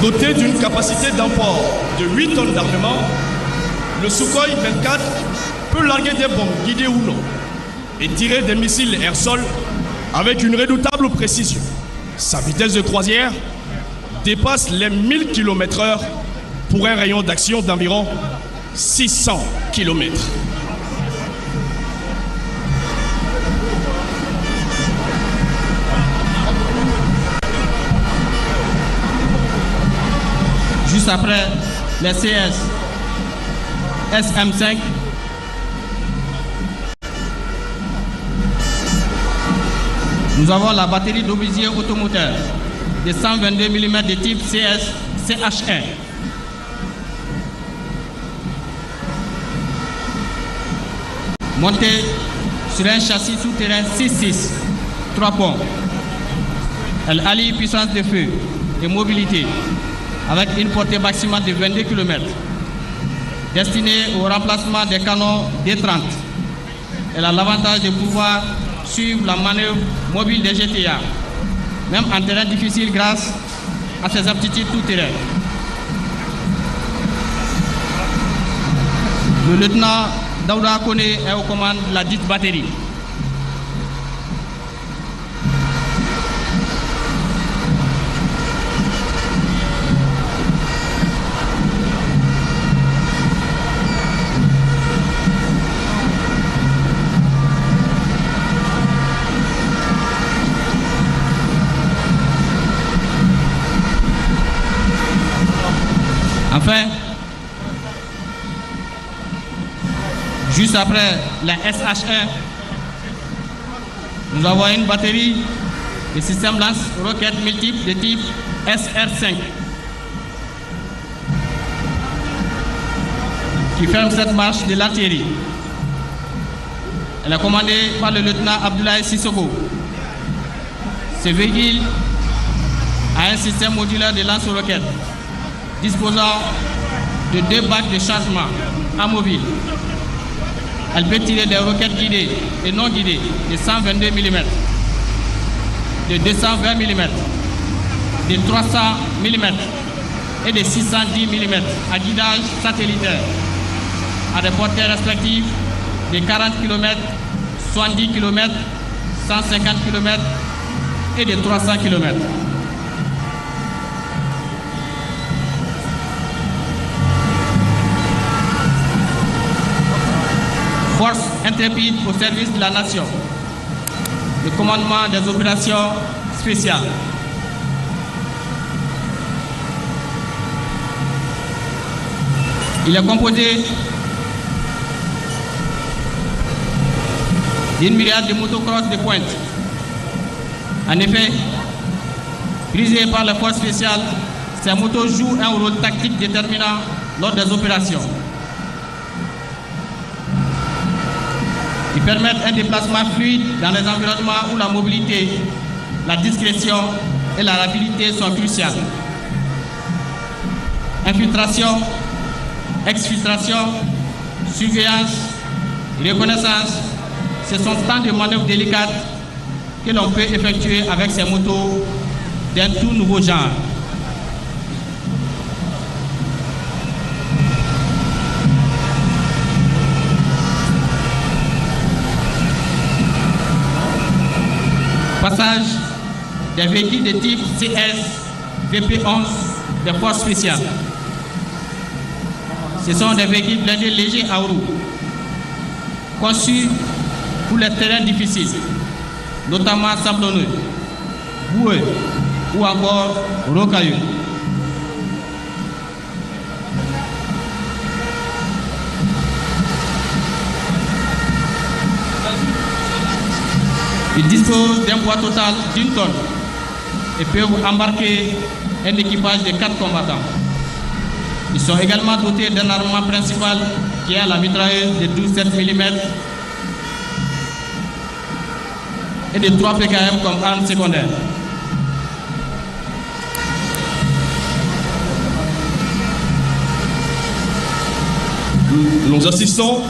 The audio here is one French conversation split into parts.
Doté d'une capacité d'emport de 8 tonnes d'armement, le Sukhoi 24 peut larguer des bombes guidées ou non et tirer des missiles air-sol avec une redoutable précision. Sa vitesse de croisière dépasse les 1000 km/h pour un rayon d'action d'environ 600 km. Juste après les CS SM5, nous avons la batterie d'obus automoteur de 122 mm de type CS CH1. Montée sur un châssis souterrain 6-6, 3 ponts. Elle allie puissance de feu et mobilité avec une portée maximale de 22 km, destinée au remplacement des canons D30. Elle a l'avantage de pouvoir suivre la manœuvre mobile des GTA, même en terrain difficile grâce à ses aptitudes tout-terrain. Le lieutenant Daouda Kone est aux commandes de la dite batterie. Enfin, juste après la SH1, nous avons une batterie de système lance-roquettes multiples de type SR5 qui ferme cette marche de l'artillerie. Elle est commandée par le lieutenant Abdoulaye Sissoko. Ce véhicule a un système modulaire de lance-roquettes disposant de 2 bacs de chargement amovibles. Elle peut tirer des roquettes guidées et non guidées de 122 mm, de 220 mm, de 300 mm et de 610 mm à guidage satellitaire à des portées respectives de 40 km, 70 km, 150 km et de 300 km. Force intrépide au service de la nation. Le commandement des opérations spéciales. Il est composé d'une myriade de motocross de pointe. En effet, brisées par les forces spéciales, ces motos jouent un rôle tactique déterminant lors des opérations. Ils permettent un déplacement fluide dans les environnements où la mobilité, la discrétion et la rapidité sont cruciales. Infiltration, exfiltration, surveillance, reconnaissance, ce sont tant de manœuvres délicates que l'on peut effectuer avec ces motos d'un tout nouveau genre. Passage des véhicules de type CS VP11 des forces spéciales. Ce sont des véhicules blindés légers à roues, conçus pour les terrains difficiles, notamment sablonneux, boueux ou encore rocailleux. Ils disposent d'un poids total d'1 tonne et peuvent embarquer un équipage de 4 combattants. Ils sont également dotés d'un armement principal qui est la mitrailleuse de 12,7 mm et de 3 PKM comme arme secondaire. Nous assistons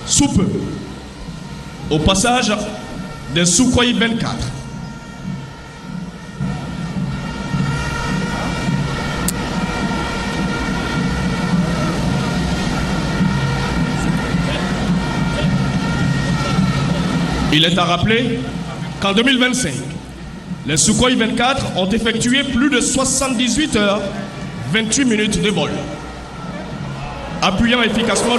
sous peu au passage des Sukhoi 24. Il est à rappeler qu'en 2025, les Sukhoi 24 ont effectué plus de 78 heures, 28 minutes de vol, appuyant efficacement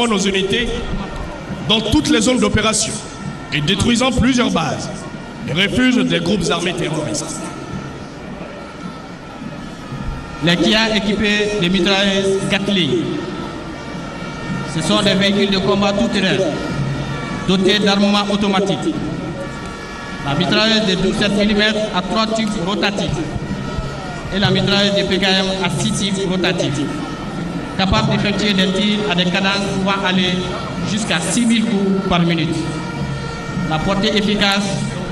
nos unités dans toutes les zones d'opération et détruisant plusieurs bases et refuges des groupes armés terroristes. Les Kia équipés de mitrailleuses Gatling. Ce sont des véhicules de combat tout-terrain dotés d'armement automatique. La mitrailleuse de 12,7 mm à 3 tubes rotatifs et la mitrailleuse de PKM à 6 tubes rotatifs, capable d'effectuer des tirs à des cadences pouvant aller jusqu'à 6000 coups par minute. La portée efficace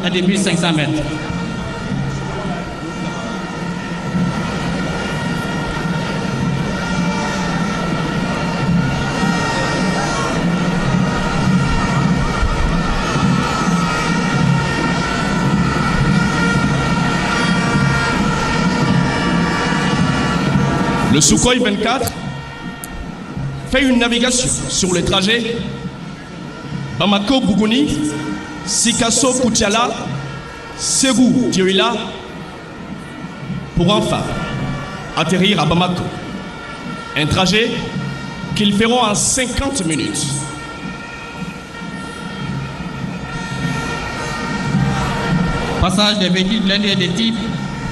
est de 1500 mètres. Le Sukhoi 24 fait une navigation sur les trajets Bamako-Bougouni, Sikasso-Koutiala, Ségou-Dioïla pour enfin atterrir à Bamako. Un trajet qu'ils feront en 50 minutes. Passage des véhicules blindés de type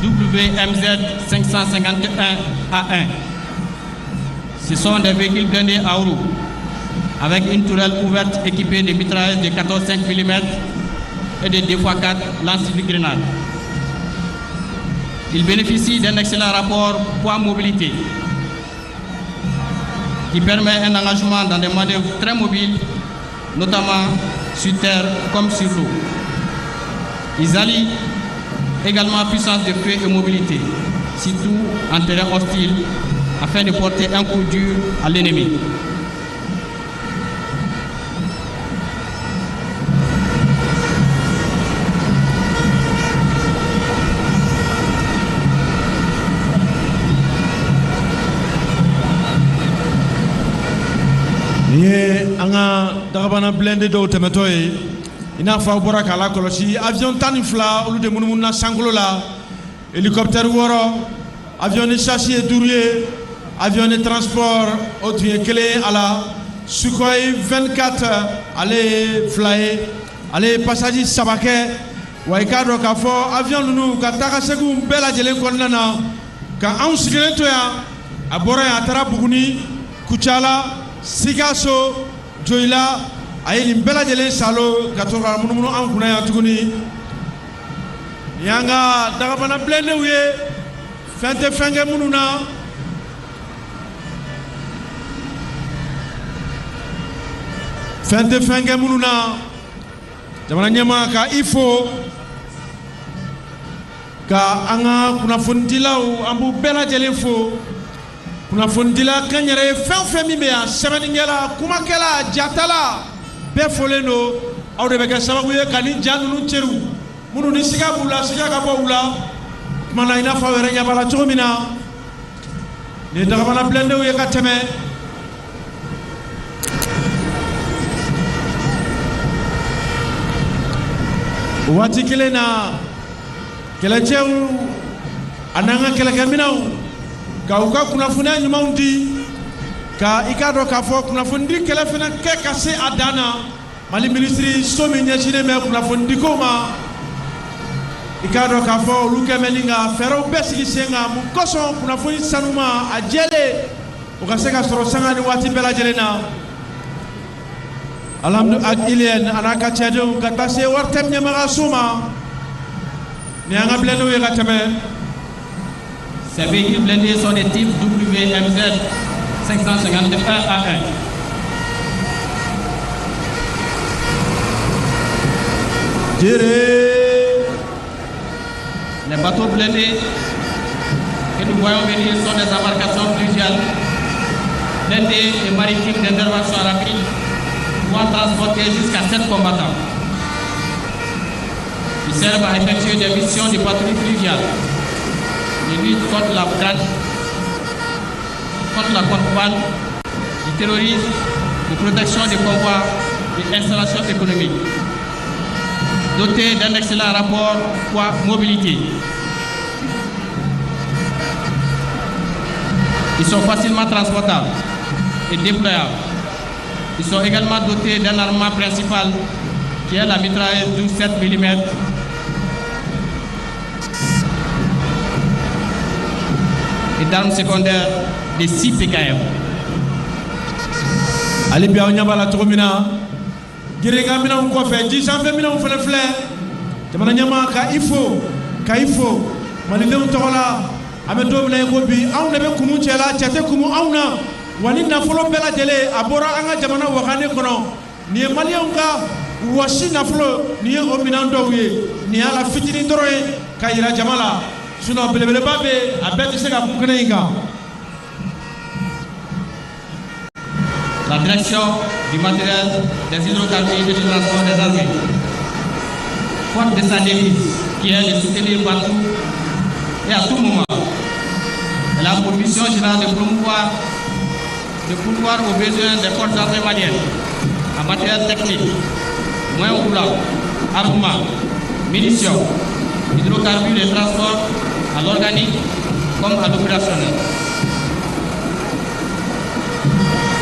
WMZ 551A1. Ce sont des véhicules blindés à roues avec une tourelle ouverte équipée de mitrailleuses de 14,5 mm et de 2x4 lance-grenades. Ils bénéficient d'un excellent rapport poids-mobilité qui permet un engagement dans des manœuvres très mobiles, notamment sur terre comme sur l'eau. Ils allient également puissance de feu et mobilité, surtout en terrain hostile, afin de porter un coup dur à l'ennemi. Anga Dagabana blende do temetoy ina fa bora kala kolosi avion tanifla olu de mununa sangolo la hélicoptère woro avion de chasse et douurier avion de transport autre clé à la Sukhoi 24 allez flyer allez passager sabake waikado ka fo avion nunu ka taka segum bela jele konnana ka an sigelen to ya abora ya tara Buguni Koutiala Sikasso Dioïla aye nin bɛɛ lajɛlen salo ka to ka munumunu an kunna yan tuguni yanga Dagabana bilendenw ye fɛn tɛ fɛn kɛ minnu na fɛn tɛ fɛn kɛ minnu na jamana ɲɛmaa ka i fo ka an ka kunnafonidilaw an b'u bɛɛ lajɛlen fo kunnafonidila kan yɛrɛ ye fɛn fɛn min bɛ yan sɛbɛnnikɛla kumakɛla jatala bɛɛ fɔlen don aw de bɛ kɛ sababu ye ka nin ja ninnu cɛru minnu ni siga b'u la siga ka bɔ u la kuma na i n'a fɔ aw yɛrɛ ɲɛ b'a la cogo min na nin ye Dagabana bilendenw ye ka tɛmɛ o waati kelen na kɛlɛcɛw a n'an ka kɛlɛkɛminɛnw ka u ka kunnafoniya ɲumanw di ka i k'a dɔn k'a fɔ kunnafonidi kɛlɛ fana kɛ ka se a dan na Mali minisiri so min ɲɛsinnen bɛ kunnafonidikow ma i k'a dɔn k'a fɔ olu kɛ bɛ ni ka fɛɛrɛw bɛɛ sigi sen kan mun kosɔn kunnafoni sanuma a jɛlen o ka se ka sɔrɔ sanga ni waati bɛɛ lajɛlen na alhamdulilayi Iliyɛn a n'a ka cɛdenw ka taa se Waritɛm ɲɛmɔgɔyaso ma nin y'an ka bilendenw ye ka tɛmɛ. Ces véhicules blindés sont des types WMZ 551A1. Les bateaux blindés que nous voyons venir sont des embarcations fluviales blindées et maritimes d'intervention rapide pouvant transporter jusqu'à 7 combattants. Ils servent à effectuer des missions de patrouille fluviale, de lutte contre la contre la contrebande, du terrorisme, de protection des convois et installations économiques. Dotés d'un excellent rapport poids-mobilité. Ils sont facilement transportables et déployables. Ils sont également dotés d'un armement principal qui est la mitrailleuse 12,7 mm et d'armes secondaires de 6 PKM. Ali bi aw ɲabala cogo min na gerega minɛnw kɔfɛ ji sanfɛ minɛnw fɛnɛ filɛ jamana ɲɛma ka i fo malidenw tɔgɔ la an bɛ don min na i ko bi anw de bɛ kumu cɛla cɛ tɛ kumu anw na wa ni nafolo bɛɛ lajɛlen a bɔra an ka jamana wagane kɔnɔ nin ye maliyɛnw ka wɔsi nafolo nin ye o minɛn dɔw ye nin y'a la fitinin dɔrɔn ye ka yira jama la sinon belebeleba bɛ a bɛɛ tɛ se ka kun kɛnɛ in kan. La direction du matériel des hydrocarbures et du transport des armées, forte de sa devise, qui est de soutenir partout et à tout moment. Elle a pour mission générale de promouvoir aux besoins des forces armées maliennes en matériel technique, moyens roulants, armement, munitions, hydrocarbures et transport à l'organique comme à l'opérationnel.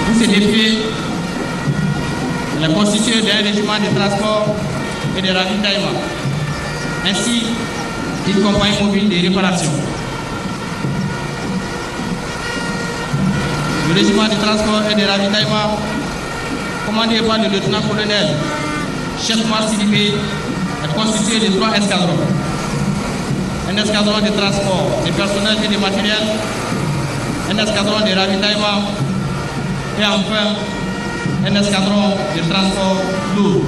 Pour ces défis, elle est constituée d'un régiment de transport et de ravitaillement, ainsi d'une compagnie mobile de réparation. Le régiment de transport et de ravitaillement, commandé par le lieutenant-colonel Cheikh Sidibé, est constitué de 3 escadrons. Un escadron de transport de personnel et de matériel, un escadron de ravitaillement et enfin un escadron de transport lourd.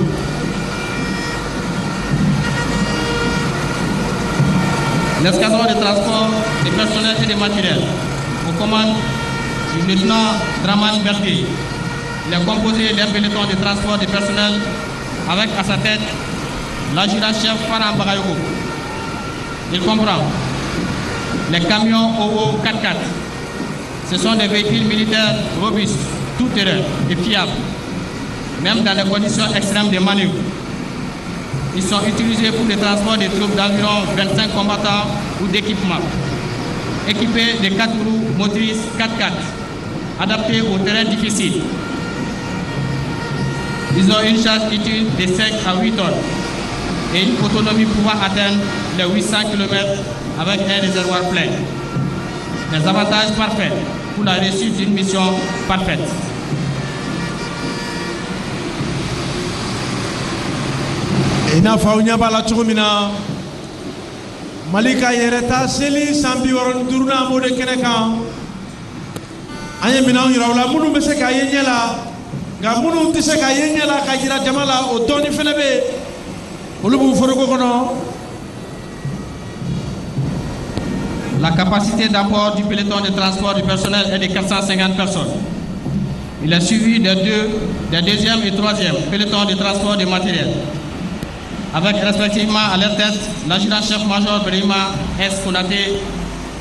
L'escadron de transport de personnel et de matériel aux commandes du lieutenant Draman Berté. Il est composé d'un peloton de transport de personnel avec à sa tête l'adjudant-chef Farhan Bagayoko. Il comprend les camions OO 4x4. Ce sont des véhicules militaires robustes, tout-terrain et fiables, même dans les conditions extrêmes de manœuvre. Ils sont utilisés pour le transport des troupes d'environ 25 combattants ou d'équipements, équipés de 4 roues motrices 4x4, adaptés aux terrains difficiles. Ils ont une charge utile de 5 à 8 tonnes et une autonomie pouvant atteindre les 800 km avec un réservoir plein. Des avantages parfaits pour la réussite d'une mission parfaite. Ina fa unya bala cogo min na Mali ka yɛrɛ ta seli san 65 mo de kɛnɛ kan an ye minɛnw yira u la minnu bɛ se k'a ye ɲɛ la nka minnu tɛ se k'a ye ɲɛ la ka jira jama la o dɔɔni fɛnɛ bɛ yen olu b'u foroko kɔnɔ. La capacité d'apport du peloton de transport du personnel est de 450 personnes. Il est suivi des deuxième et troisième pelotons de transport de matériel, avec respectivement à leur tête l'adjudant-chef-major Brima S. Konaté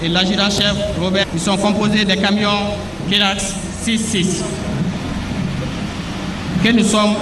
et l'adjudant-chef Robert. Ils sont composés des camions Kirax 6-6 que nous sommes